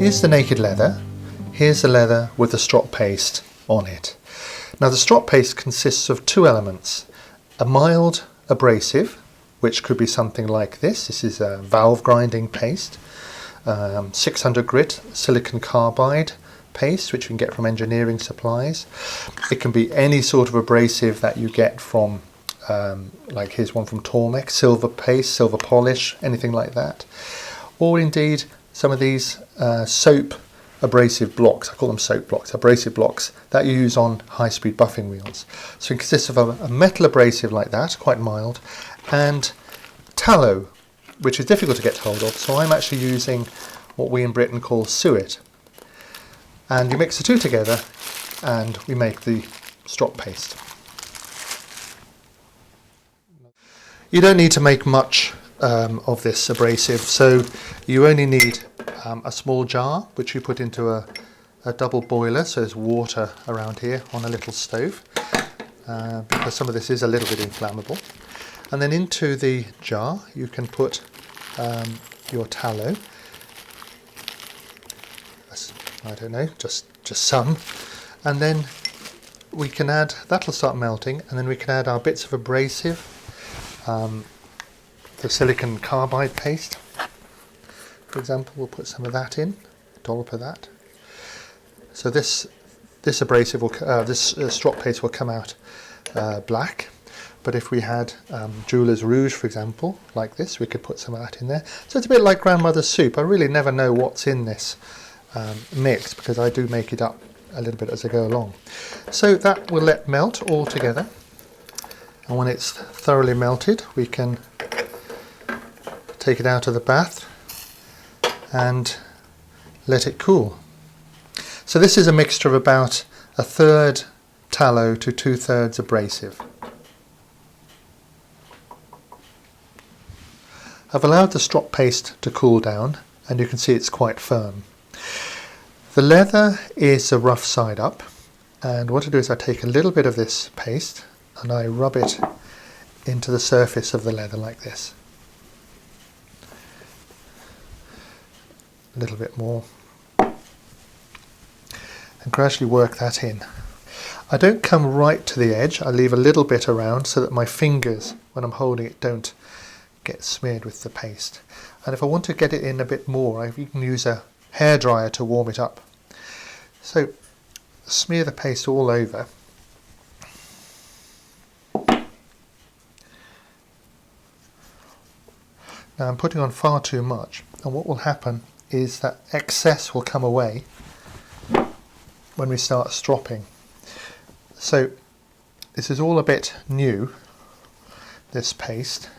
Here's the naked leather. Here's the leather with the strop paste on it. Now the strop paste consists of two elements. A mild abrasive, which could be something like this. This is a valve grinding paste. 600 grit silicon carbide paste, which you can get from engineering supplies. It can be any sort of abrasive that you get from, like here's one from Tormek, silver paste, silver polish, anything like that. Or indeed some of these soap abrasive blocks, I call them soap blocks, abrasive blocks that you use on high-speed buffing wheels. So it consists of a metal abrasive like that, quite mild, and tallow, which is difficult to get hold of, so I'm actually using what we in Britain call suet. And you mix the two together and we make the strop paste. You don't need to make much of this abrasive, so you only need a small jar which you put into a double boiler, so there's water around here on a little stove, because some of this is a little bit inflammable. And then into the jar you can put your tallow. I don't know, just some, and then we can add, that'll start melting, and then we can add our bits of abrasive, the silicon carbide paste, for example. We'll put some of that in, a dollop of that. So this abrasive will, this strop paste will come out black. But if we had jeweler's rouge, for example, like this, we could put some of that in there. So it's a bit like grandmother's soup. I really never know what's in this mix, because I do make it up a little bit as I go along. So that will let melt all together, and when it's thoroughly melted we can take it out of the bath and let it cool. So this is a mixture of about 1/3 tallow to 2/3 abrasive. I've allowed the strop paste to cool down, and you can see it's quite firm. The leather is a rough side up, and what I do is I take a little bit of this paste and I rub it into the surface of the leather like this. A little bit more, and gradually work that in. I don't come right to the edge, I leave a little bit around so that my fingers, when I'm holding it, don't get smeared with the paste. And if I want to get it in a bit more, I can use a hairdryer to warm it up. So smear the paste all over. Now I'm putting on far too much, and what will happen is that excess will come away when we start stropping. So this is all a bit new, this paste.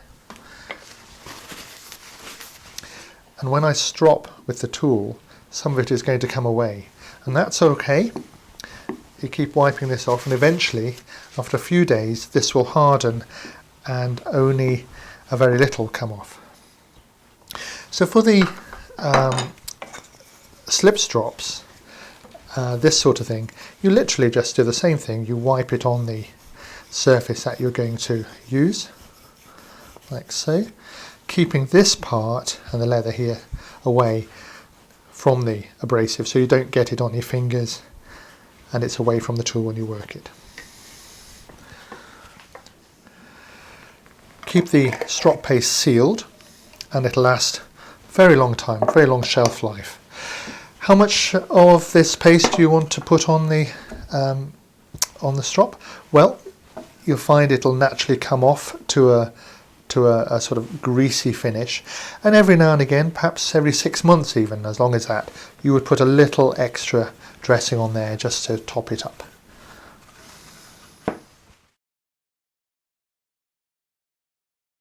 And when I strop with the tool, some of it is going to come away, and that's okay. You keep wiping this off, and eventually after a few days this will harden and only a very little come off. So for the slip strops, this sort of thing, you literally just do the same thing. You wipe it on the surface that you're going to use, like so, keeping this part and the leather here away from the abrasive, so you don't get it on your fingers and it's away from the tool when you work it. Keep the strop paste sealed and it'll last a very long time, very long shelf life. How much of this paste do you want to put on the strop? Well, you'll find it'll naturally come off to a sort of greasy finish, and every now and again, perhaps every 6 months even, as long as that, you would put a little extra dressing on there just to top it up.